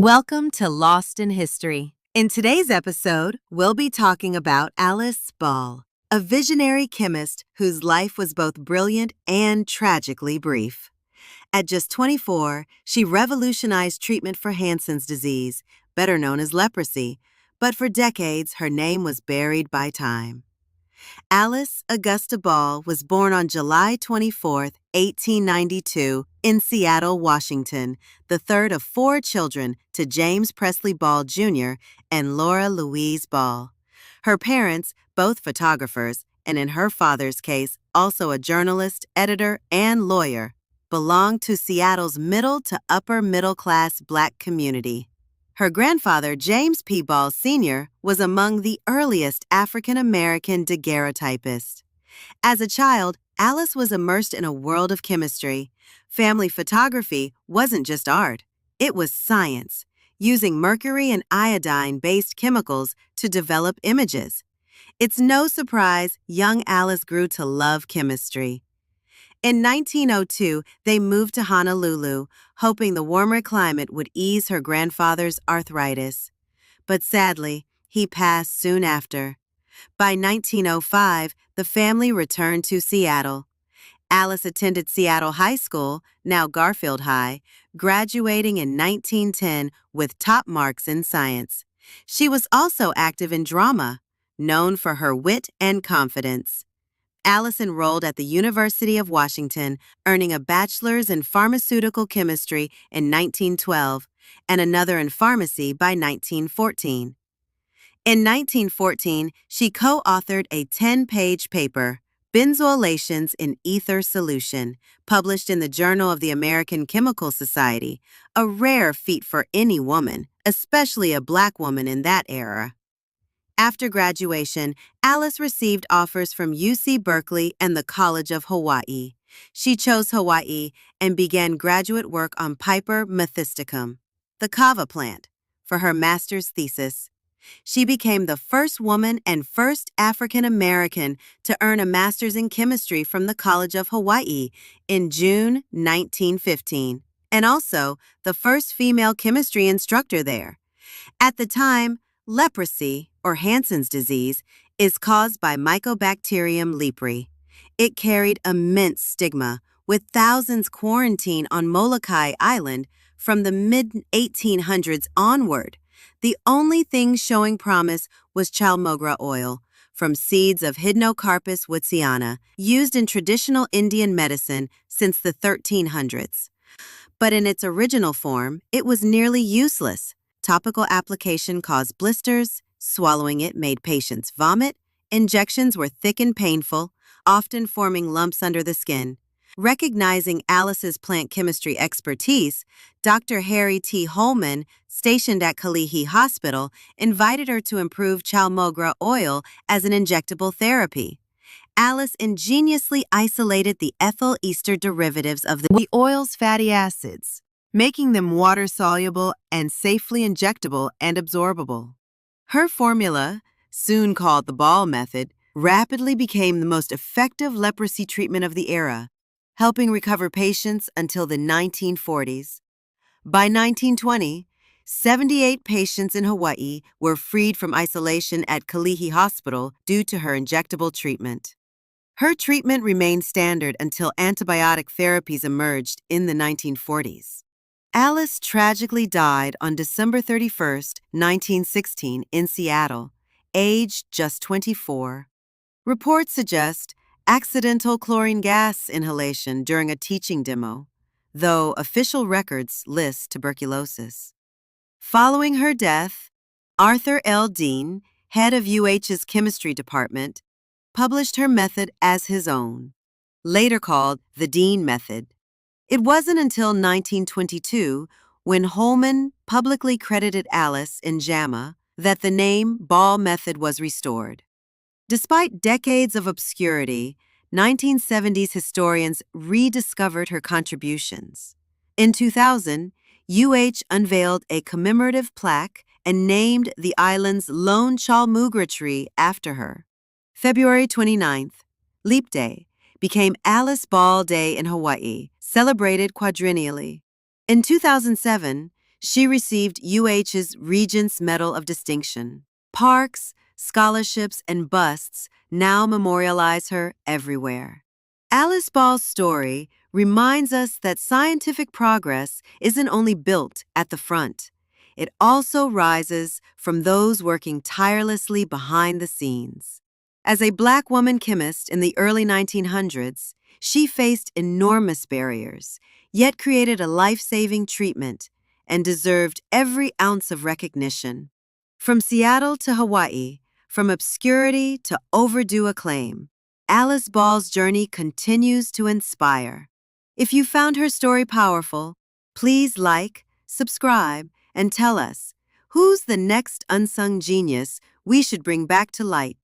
Welcome to Lost in History. In today's episode, we'll be talking about Alice Ball, a visionary chemist whose life was both brilliant and tragically brief. At just 24, she revolutionized treatment for Hansen's disease, better known as leprosy, but for decades her name was buried by time. Alice Augusta Ball was born on July 24, 1892, in Seattle, Washington, the third of four children to James Presley Ball Jr. and Laura Louise Ball. Her parents, both photographers, and in her father's case, also a journalist, editor, and lawyer, belonged to Seattle's middle to upper middle class Black community. Her grandfather, James P. Ball Sr., was among the earliest African-American daguerreotypists. As a child, Alice was immersed in a world of chemistry. Family photography wasn't just art, it was science, using mercury and iodine-based chemicals to develop images. It's no surprise young Alice grew to love chemistry. In 1902, they moved to Honolulu, hoping the warmer climate would ease her grandfather's arthritis. But sadly, he passed soon after. By 1905, the family returned to Seattle. Alice attended Seattle High School, now Garfield High, graduating in 1910 with top marks in science. She was also active in drama, known for her wit and confidence. Alice enrolled at the University of Washington, earning a bachelor's in pharmaceutical chemistry in 1912 and another in pharmacy by 1914. In 1914, she co-authored a 10-page paper, Benzoylations in Ether Solution, published in the Journal of the American Chemical Society, a rare feat for any woman, especially a Black woman in that era. After graduation, Alice received offers from UC Berkeley and the College of Hawaii. She chose Hawaii and began graduate work on Piper methysticum, the kava plant, for her master's thesis. She became the first woman and first African American to earn a master's in chemistry from the College of Hawaii in June 1915, and also the first female chemistry instructor there. At the time, leprosy, or Hansen's disease, is caused by Mycobacterium leprae. It carried immense stigma, with thousands quarantined on Molokai Island from the mid-1800s onward. The only thing showing promise was chalmogra oil, from seeds of Hydnocarpus woodsiyana, used in traditional Indian medicine since the 1300s. But in its original form, it was nearly useless. Topical application caused blisters, swallowing it made patients vomit, injections were thick and painful, often forming lumps under the skin. Recognizing Alice's plant chemistry expertise, Dr. Harry T. Holman, stationed at Kalihi Hospital, invited her to improve chalmogra oil as an injectable therapy. Alice ingeniously isolated the ethyl ester derivatives of the oil's fatty acids, making them water-soluble and safely injectable and absorbable. Her formula, soon called the Ball method, rapidly became the most effective leprosy treatment of the era, helping recover patients until the 1940s. By 1920, 78 patients in Hawaii were freed from isolation at Kalihi Hospital due to her injectable treatment. Her treatment remained standard until antibiotic therapies emerged in the 1940s. Alice tragically died on December 31, 1916, in Seattle, aged just 24. Reports suggest accidental chlorine gas inhalation during a teaching demo, though official records list tuberculosis. Following her death, Arthur L. Dean, head of UH's chemistry department, published her method as his own, later called the Dean method. It wasn't until 1922, when Holman publicly credited Alice in JAMA, that the name Ball method was restored. Despite decades of obscurity, 1970s historians rediscovered her contributions. In 2000, UH unveiled a commemorative plaque and named the island's lone chalmugra tree after her. February 29th, Leap Day, became Alice Ball Day in Hawaii, celebrated quadrennially. In 2007, She received UH's Regents Medal of Distinction. Parks, scholarships, and busts now memorialize her everywhere. Alice Ball's story reminds us that scientific progress isn't only built at the front. It also rises from those working tirelessly behind the scenes. As a Black woman chemist in the early 1900s, she faced enormous barriers, yet created a life-saving treatment and deserved every ounce of recognition. From Seattle to Hawaii, from obscurity to overdue acclaim, Alice Ball's journey continues to inspire. If you found her story powerful, please like, subscribe, and tell us, who's the next unsung genius we should bring back to light?